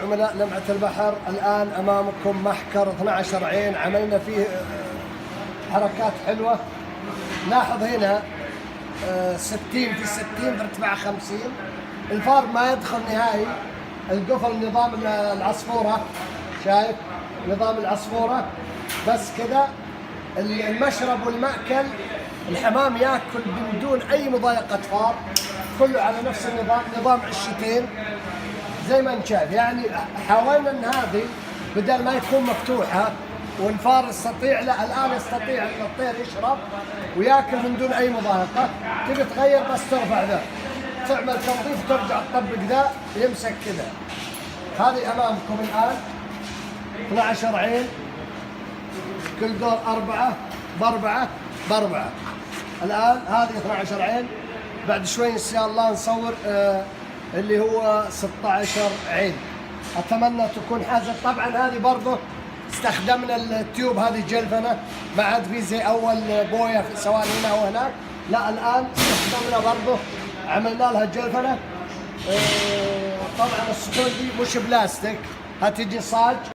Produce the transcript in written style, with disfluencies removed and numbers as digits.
عملاء لمعة البحر. الآن أمامكم محكر 12 عين، عملنا فيه حركات حلوة. لاحظ هنا 60 في 60 بارتفاع 50، الفار ما يدخل نهائي. القفل نظام العصفورة، شايف نظام العصفورة بس كذا. المشرب والمأكل الحمام ياكل بدون أي مضايقة فار، كله على نفس النظام، نظام عشتين زي ما انت شايف. يعني حاولنا ان هذه بدل ما يكون مفتوحه والفار يستطيع، لا الان يستطيع ان الطير يشرب وياكل من دون اي مضايقه. تبي تغير بس ترفع ذا، تعمل تنظيف، ترجع تطبق ذا، يمسك كذا. هذه امامكم الان 12 عين، كل دور 4 ب4 ب4. الان هذه 12 عين، بعد شوي ان شاء الله نصور اللي هو 16 عين. اتمنى تكون حاجه. طبعا هذه برضه استخدمنا التيوب، هذه جلفنه، ما عاد في زي اول بويه سواء هنا او هناك، لا الان استخدمنا برضه، عملنا لها جلفنه. طبعا السطول دي مش بلاستيك، هتجي صاج.